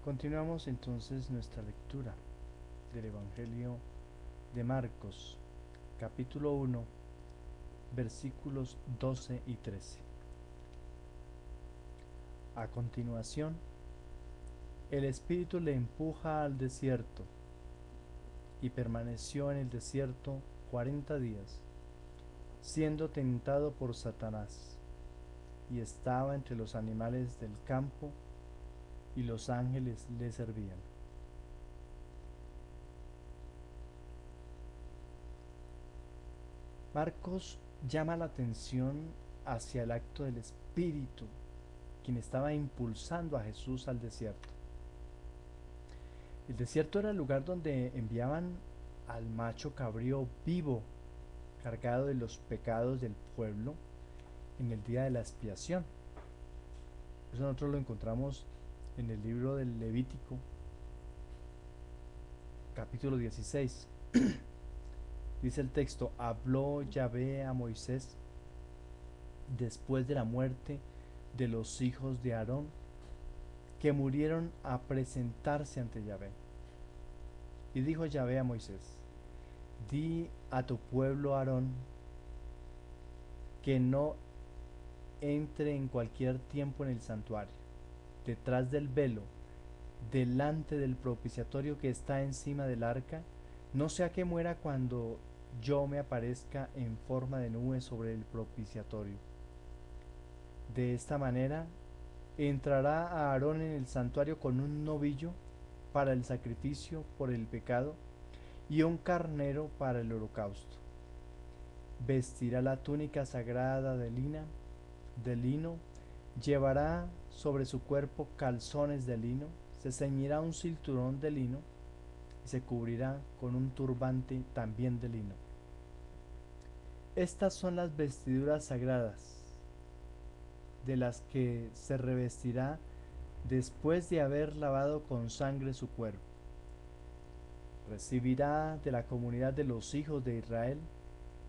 Continuamos entonces nuestra lectura del Evangelio de Marcos, capítulo 1, versículos 12 y 13. A continuación, el Espíritu le empuja al desierto y permaneció en el desierto 40 días, siendo tentado por Satanás, y estaba entre los animales del campo, y los ángeles le servían. Marcos llama la atención hacia el acto del Espíritu, quien estaba impulsando a Jesús al desierto. El desierto era el lugar donde enviaban al macho cabrío vivo, cargado de los pecados del pueblo en el día de la expiación. Eso nosotros lo encontramos en el libro del Levítico, capítulo 16. Dice el texto: habló Yahvé a Moisés después de la muerte de los hijos de Aarón, que murieron a presentarse ante Yahvé. Y dijo Yahvé a Moisés: di a tu pueblo Aarón que no entre en cualquier tiempo en el santuario, detrás del velo, delante del propiciatorio que está encima del arca, no sea que muera cuando yo me aparezca en forma de nube sobre el propiciatorio. De esta manera entrará a Aarón en el santuario con un novillo para el sacrificio por el pecado y un carnero para el holocausto. Vestirá la túnica sagrada de lino, llevará sobre su cuerpo calzones de lino, se ceñirá un cinturón de lino y se cubrirá con un turbante también de lino. Estas son las vestiduras sagradas de las que se revestirá después de haber lavado con sangre su cuerpo. Recibirá de la comunidad de los hijos de Israel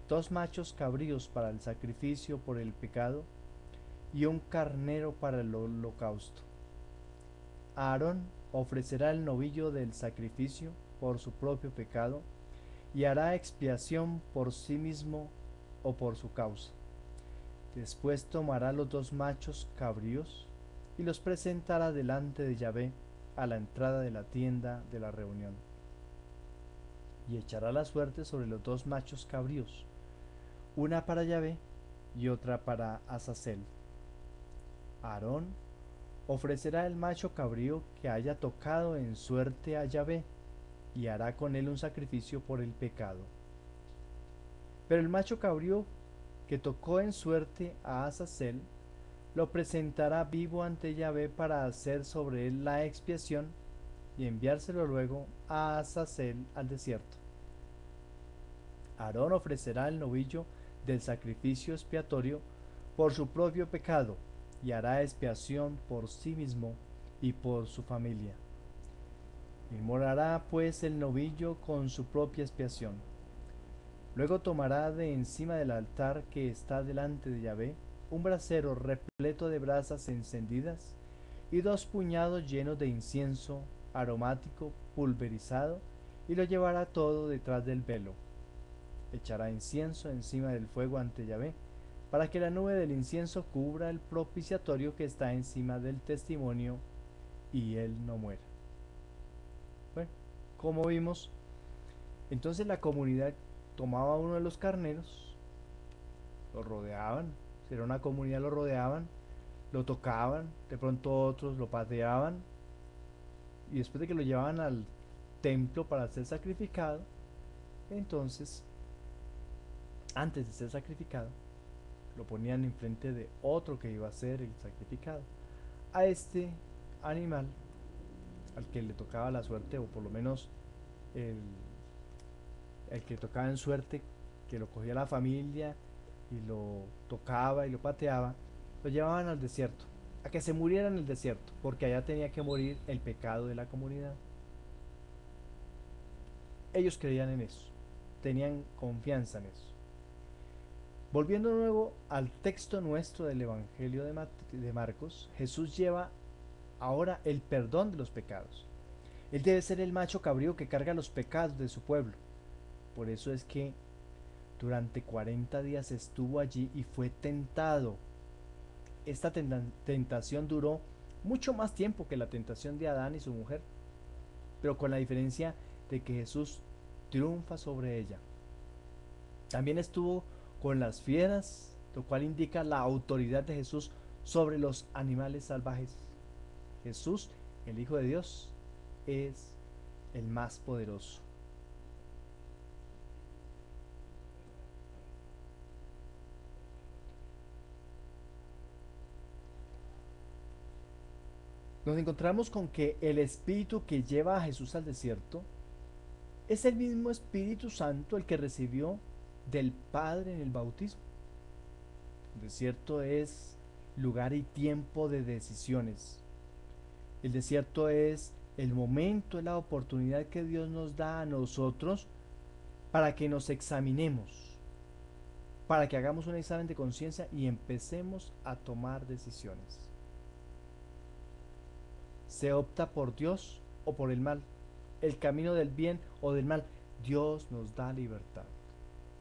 2 machos cabríos para el sacrificio por el pecado y un carnero para el holocausto. Aarón ofrecerá el novillo del sacrificio por su propio pecado y hará expiación por sí mismo o por su causa. Después tomará los 2 machos cabríos y los presentará delante de Yahvé a la entrada de la tienda de la reunión. Y echará la suerte sobre los 2 machos cabríos, una para Yahvé y otra para Azazel. Aarón ofrecerá el macho cabrío que haya tocado en suerte a Yahvé y hará con él un sacrificio por el pecado. Pero el macho cabrío que tocó en suerte a Azazel lo presentará vivo ante Yahvé para hacer sobre él la expiación y enviárselo luego a Azazel al desierto. Aarón ofrecerá el novillo del sacrificio expiatorio por su propio pecado y hará expiación por sí mismo y por su familia. Inmolará pues el novillo con su propia expiación. Luego tomará de encima del altar que está delante de Yahvé un brasero repleto de brasas encendidas y 2 puñados llenos de incienso aromático pulverizado, y lo llevará todo detrás del velo. Echará incienso encima del fuego ante Yahvé, para que la nube del incienso cubra el propiciatorio que está encima del testimonio, y él no muera. Bueno, como vimos, entonces la comunidad tomaba uno de los carneros, lo rodeaban, si era una comunidad lo rodeaban, lo tocaban, de pronto otros lo pateaban, y después de que lo llevaban al templo para ser sacrificado, entonces, antes de ser sacrificado, lo ponían enfrente de otro que iba a ser el sacrificado. A este animal, al que le tocaba la suerte, o por lo menos el, el que tocaba en suerte, que lo cogía la familia y lo tocaba y lo pateaba, lo llevaban al desierto, a que se muriera en el desierto, porque allá tenía que morir el pecado de la comunidad. Ellos creían en eso, tenían confianza en eso. Volviendo de nuevo al texto nuestro del Evangelio de Marcos, Jesús lleva ahora el perdón de los pecados. Él debe ser el macho cabrío que carga los pecados de su pueblo. Por eso es que durante 40 días estuvo allí y fue tentado. Esta tentación duró mucho más tiempo que la tentación de Adán y su mujer, pero con la diferencia de que Jesús triunfa sobre ella. También estuvo con las fieras, lo cual indica la autoridad de Jesús sobre los animales salvajes. Jesús, el Hijo de Dios, es el más poderoso. Nos encontramos con que el espíritu que lleva a Jesús al desierto es el mismo Espíritu Santo el que recibió del Padre en el bautismo. El desierto es lugar y tiempo de decisiones. El desierto es el momento, es la oportunidad que Dios nos da a nosotros para que nos examinemos, para que hagamos un examen de conciencia y empecemos a tomar decisiones. Se opta por Dios o por el mal, el camino del bien o del mal. Dios nos da libertad.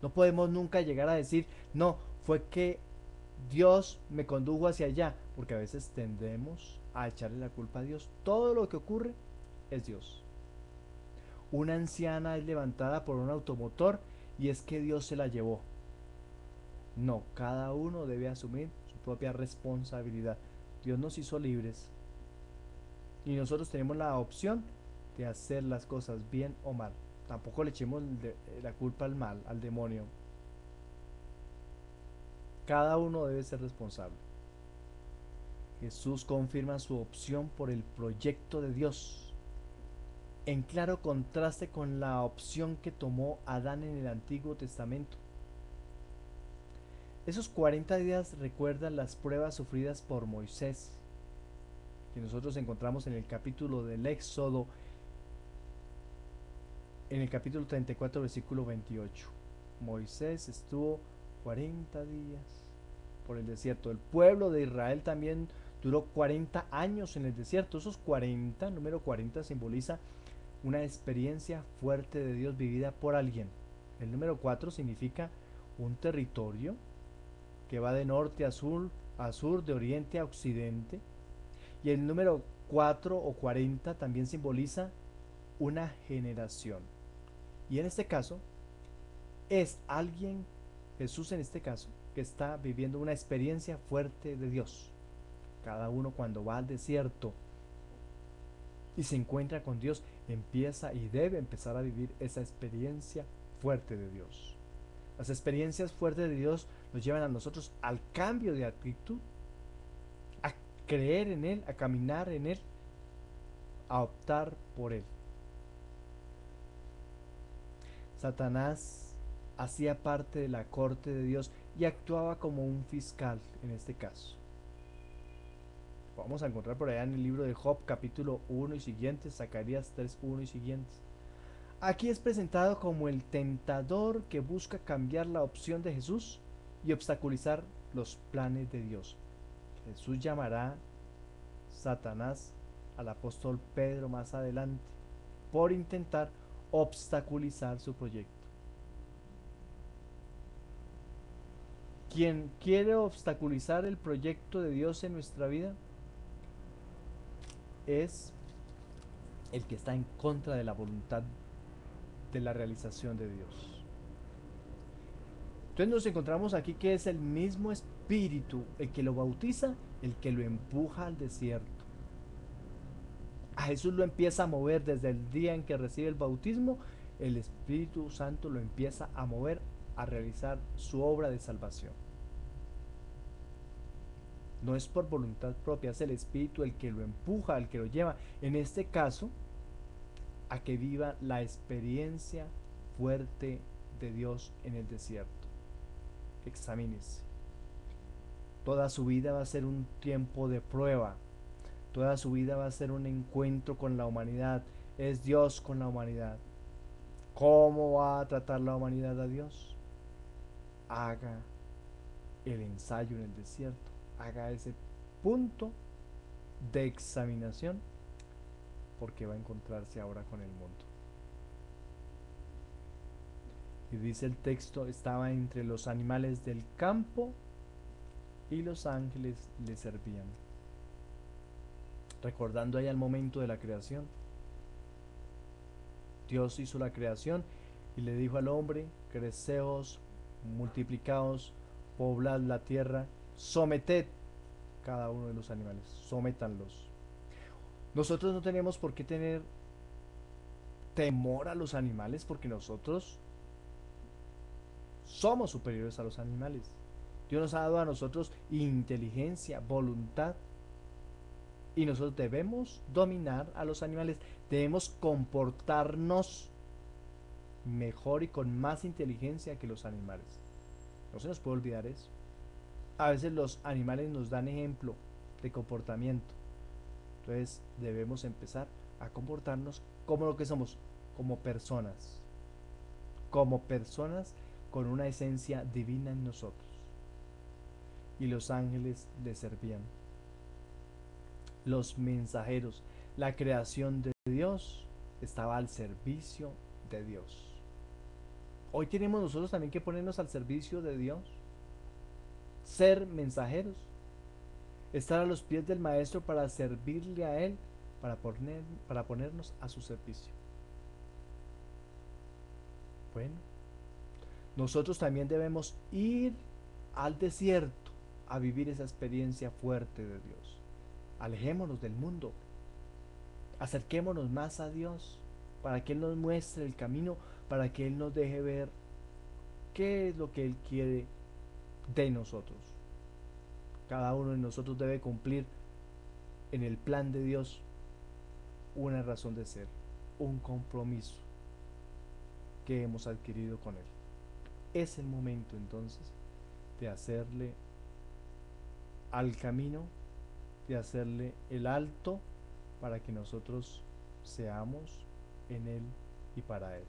No podemos nunca llegar a decir, no, fue que Dios me condujo hacia allá, porque a veces tendemos a echarle la culpa a Dios. Todo lo que ocurre es Dios. Una anciana es levantada por un automotor y es que Dios se la llevó. No, cada uno debe asumir su propia responsabilidad. Dios nos hizo libres y nosotros tenemos la opción de hacer las cosas bien o mal. Tampoco le echemos la culpa al mal, al demonio. Cada uno debe ser responsable. Jesús confirma su opción por el proyecto de Dios, en claro contraste con la opción que tomó Adán en el Antiguo Testamento. Esos 40 días recuerdan las pruebas sufridas por Moisés, que nosotros encontramos en el capítulo del Éxodo, en el capítulo 34, versículo 28. Moisés estuvo 40 días por el desierto. El pueblo de Israel también duró 40 años en el desierto. Esos 40, número 40, simboliza una experiencia fuerte de Dios vivida por alguien. El número 4 significa un territorio que va de norte a sur, de oriente a occidente. Y el número 4 o 40 también simboliza una generación. Y en este caso, es alguien, Jesús en este caso, que está viviendo una experiencia fuerte de Dios. Cada uno cuando va al desierto y se encuentra con Dios, empieza y debe empezar a vivir esa experiencia fuerte de Dios. Las experiencias fuertes de Dios nos llevan a nosotros al cambio de actitud, a creer en Él, a caminar en Él, a optar por Él. Satanás hacía parte de la corte de Dios y actuaba como un fiscal en este caso. Vamos a encontrar por allá en el libro de Job capítulo 1 y siguientes, Zacarías 3:1 y siguientes. Aquí es presentado como el tentador que busca cambiar la opción de Jesús y obstaculizar los planes de Dios. Jesús llamará Satanás al apóstol Pedro más adelante por intentar obstaculizar su proyecto. Quien quiere obstaculizar el proyecto de Dios en nuestra vida es el que está en contra de la voluntad de la realización de Dios. Entonces nos encontramos aquí que es el mismo espíritu el que lo bautiza, el que lo empuja al desierto. A Jesús lo empieza a mover desde el día en que recibe el bautismo, el Espíritu Santo lo empieza a mover a realizar su obra de salvación. No es por voluntad propia, es el Espíritu el que lo empuja, el que lo lleva, en este caso, a que viva la experiencia fuerte de Dios en el desierto. Examínese. Toda su vida va a ser un tiempo de prueba. Toda su vida va a ser un encuentro con la humanidad. Es Dios con la humanidad. ¿Cómo va a tratar la humanidad a Dios? Haga el ensayo en el desierto. Haga ese punto de examinación, porque va a encontrarse ahora con el mundo. Y dice el texto, estaba entre los animales del campo y los ángeles le servían. Recordando ahí el momento de la creación, Dios hizo la creación y le dijo al hombre, creceos, multiplicaos, poblad la tierra, someted cada uno de los animales, sométanlos. Nosotros no tenemos por qué tener temor a los animales porque nosotros somos superiores a los animales. Dios nos ha dado a nosotros inteligencia, voluntad, y nosotros debemos dominar a los animales, debemos comportarnos mejor y con más inteligencia que los animales. No se nos puede olvidar eso. A veces los animales nos dan ejemplo de comportamiento. Entonces debemos empezar a comportarnos como lo que somos, como personas con una esencia divina en nosotros. Y los ángeles le servían. Los mensajeros, la creación de Dios estaba al servicio de Dios. Hoy tenemos nosotros también que ponernos al servicio de Dios, ser mensajeros, estar a los pies del Maestro para servirle a Él, para ponernos a su servicio. Bueno, nosotros también debemos ir al desierto a vivir esa experiencia fuerte de Dios. Alejémonos del mundo, acerquémonos más a Dios para que Él nos muestre el camino, para que Él nos deje ver qué es lo que Él quiere de nosotros. Cada uno de nosotros debe cumplir en el plan de Dios una razón de ser, un compromiso que hemos adquirido con Él. Es el momento entonces de hacerle al camino, de hacerle el alto para que nosotros seamos en Él y para Él.